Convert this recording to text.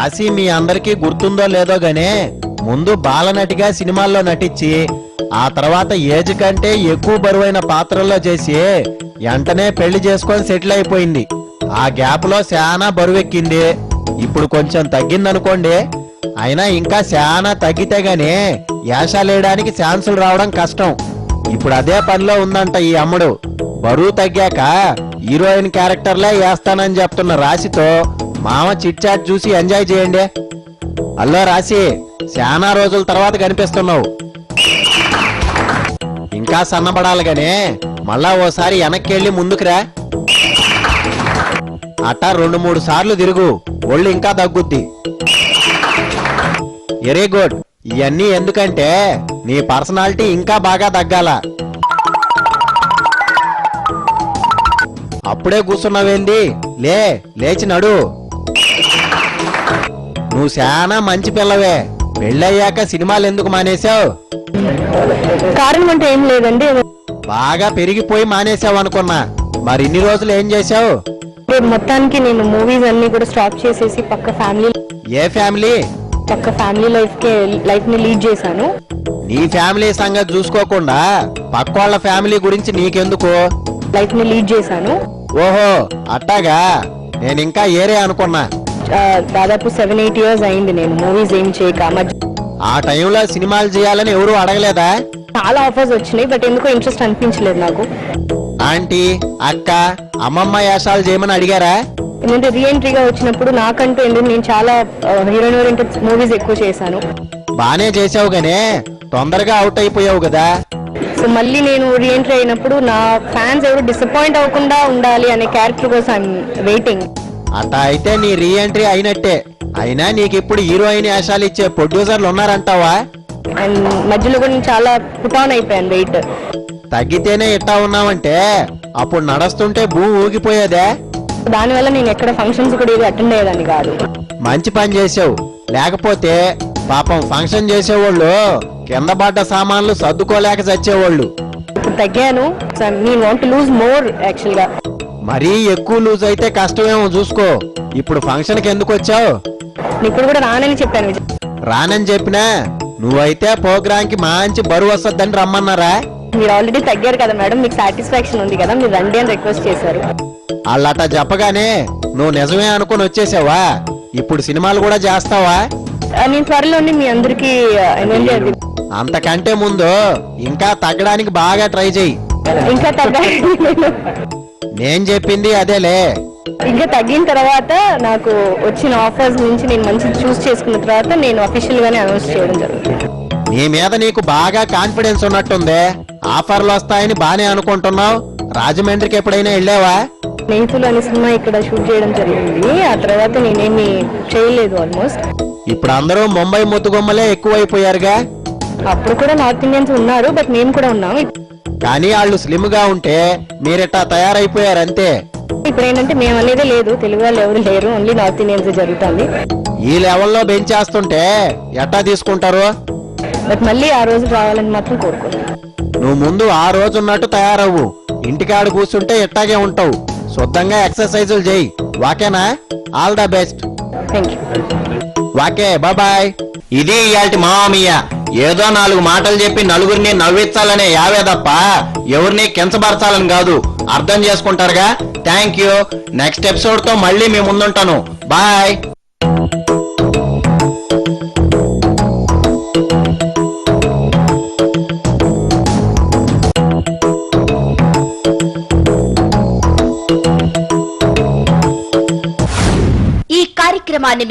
రాశి మీ అందరికీ గుర్తుందో లేదో గానే ముందు బాలనటిగా సినిమాల్లో నటించి ఆ తర్వాత ఏజ్ కంటే ఎక్కువ బరువైన పాత్రల్లో చేసి వెంటనే పెళ్లి చేసుకొని సెటిల్ అయిపోయింది. ఆ గ్యాప్ లో చాలా బరువెక్కింది. ఇప్పుడు కొంచెం తగ్గిందనుకోండి. అయినా ఇంకా చాలా తగ్గితే గానీ యాషాలేయడానికి ఛాన్సులు రావడం కష్టం. ఇప్పుడు అదే పనిలో ఉందంట ఈ అమ్ముడు. బరువు తగ్గాక హీరోయిన్ క్యారెక్టర్లే వేస్తానని చెప్తున్న రాశితో మామ చిట్ చాట్ చూసి ఎంజాయ్ చేయండి. అల్లో రాశి, చాలా రోజుల తర్వాత కనిపిస్తున్నావు. ఇంకా సన్నబడాలి గానే మళ్ళా ఓసారి వెనక్కెళ్ళి ముందుకురా. అట్టా 2-3 సార్లు తిరుగు, ఒళ్ళు ఇంకా తగ్గుద్ది. Very good. ఇవన్నీ ఎందుకంటే నీ పర్సనాలిటీ ఇంకా బాగా తగ్గాల. అప్పుడే కూర్చున్నావేంది? లేచి నడు. నువ్వు చాలా మంచి పిల్లవే. పెళ్ళయ్యాక సినిమాలు ఎందుకు మానేశావు? కారణం అంటే ఏం లేదండి, బాగా పెరిగిపోయి మానేశావు అనుకున్నా. మరి ఇన్ని రోజులు ఏం చేశావు? మొత్తానికి నేను మూవీస్ అన్ని కూడా స్టాప్ చేసేసి పక్క ఫ్యామిలీ లైఫ్ ని లీడ్ చేశాను. నీ ఫ్యామిలీ సంగతి చూసుకోకుండా పక్కోళ్ళ ఫ్యామిలీ గురించి నీకెందుకు? లైఫ్ ని లీడ్ చేశాను. ఓహో అట్టాగా, నేను ఇంకా ఏరే అనుకున్నా. దాదాపు 7-8 years అయింది నేను మూవీస్ ఏం చేయక. ఆ టైంలో సినిమాలు చేయాలని ఎవరు అడగలేదా? చాలా ఆఫర్స్ వచ్చినాయి, బట్ ఎందుకో ఇంట్రెస్ట్ అనిపించలేదు నాకు. ఆంటీ, అక్క, అమ్మమ్మ యాసాలు చేయమని అడిగారా? ఎందుకంటే రీఎంట్రీగా వచ్చినప్పుడు నాకంటూ ఎందుకు నేను చాలా హీరోయిన్ ఓరియంటెడ్ మూవీస్ ఎక్కువ చేశాను. బానే చేసావు గానే తొందరగా అవుట్ అయిపోయావు కదా. సో మళ్ళీ నేను రీఎంట్రీ అయినప్పుడు నా ఫ్యాన్స్ ఎవరు డిసప్పాయింట్ అవ్వకుండా ఉండాలి అనే క్యారెక్టర్ కోసం వెయిటింగ్. అట్టా అయితే నీ రీఎంట్రీ అయినట్టే. అయినా నీకు ఇప్పుడు హీరోయిన్ యాసాలు ఇచ్చే ప్రొడ్యూసర్లు ఉన్నారంటావా? అండ్ మధ్యలో కూడా నేను చాలా పుట్ ఆన్ అయిపోయాను వెయిట్. తగ్గితేనే ఇట్టా ఉన్నావంటే అప్పుడు నడుస్తుంటే భూమి ఊగిపోయేదే. దానివల్ల నేను ఎక్కడ ఫంక్షన్స్ కూడా ఏది అటెండ్ అయ్యేదాన్ని కాదు. మంచి పని చేసావు. లేకపోతే పాపం ఫంక్షన్ చేసేవాళ్ళు కింద పడ్డ సామాన్లు సర్దుకోలేక చచ్చేవాళ్ళు. ఇప్పుడు తగ్గాను. నేను want to lose more actual గా. మరీ ఎక్కువ లూజ్ అయితే కష్టమేమో చూసుకో. ఇప్పుడు ఫంక్షన్ కి ఎందుకు వచ్చావు? ఇప్పుడు కూడా రానని చెప్పాను. రానని చెప్పినా నువ్వైతే ప్రోగ్రామ్ కి మంచి బరువు వస్తుందని రమ్మన్నారా? మీరు ఆల్రెడీ తగ్గారు కదా మేడం, మీకు సాటిస్ఫాక్షన్ ఉంది కదా, మీరు రండి అని రిక్వెస్ట్ చేశారు. వాళ్ళట చెప్పగానే నువ్వు నిజమే అనుకుని వచ్చేసావా? ఇప్పుడు సినిమాలు కూడా చేస్తావా? నేను త్వరలోనే మీ అందరికి. అంతకంటే ముందు ఇంకా తగ్గడానికి బాగా ట్రై చెయ్యి. ఇంకా తగ్గాలి. నేను చెప్పింది అదేలే. ఇంకా తగ్గిన తర్వాత నాకు వచ్చిన ఆఫర్స్ నుంచి నేను మంచి చూస్ చేసుకున్న తర్వాత నేను అఫీషియల్ గానే అనౌన్స్ చేయడం జరుగుతుంది. నీ మీద నీకు బాగా కాన్ఫిడెన్స్ ఉన్నట్టుంది. ఆఫర్లు వస్తాయని బానే అనుకుంటున్నావు. రాజమండ్రికి ఎప్పుడైనా వెళ్ళావా? స్నేహితులు అనే సినిమా ఇక్కడ షూట్ చేయడం జరిగింది. ఆ తర్వాత నేనేమి చేయలేదు ఆల్మోస్ట్. ఇప్పుడు అందరూ ముంబై ముత్తుగొమ్మలే ఎక్కువైపోయారుగా. అప్పుడు కూడా నార్త్ ఇండియన్స్ ఉన్నారు, బట్ మేము కూడా ఉన్నాం. కానీ వాళ్ళు స్లిమ్ గా ఉంటే మీరెట్టా తయారైపోయారు అంతే. ఇప్పుడు ఏంటంటే మేము అనేదే లేదు, తెలుగు వాళ్ళు ఎవరు లేరు, ఓన్లీ నార్త్ ఇండియన్స్ జరుగుతుంది. ఈ లెవెల్లో పెంచేస్తుంటే ఎట్టా తీసుకుంటారు? బట్ మళ్ళీ ఆ రోజు రావాలని మాత్రం కోరుకుంటున్నాను. నువ్వు ముందు ఆ రోజు ఉన్నట్టు తయారవ్వు. ఇంటికాడ కూర్చుంటే ఎట్టాగే ఉంటావు. శుద్ధంగా ఎక్సర్సైజులు చేయి. వాకేనా? All the best. Thank you. Okay, bye. ఇది ఇయాల్టి మామయ్య. ఏదో 4 మాటలు చెప్పి నలుగురిని నవ్వించాలనే యావే తప్ప ఎవరిని కించపరచాలని కాదు. అర్థం చేసుకుంటారుగా. Thank you. నెక్స్ట్ ఎపిసోడ్ తో మళ్ళీ మీ ముందుంటాను. బాయ్. ఈ కార్యక్రమాన్ని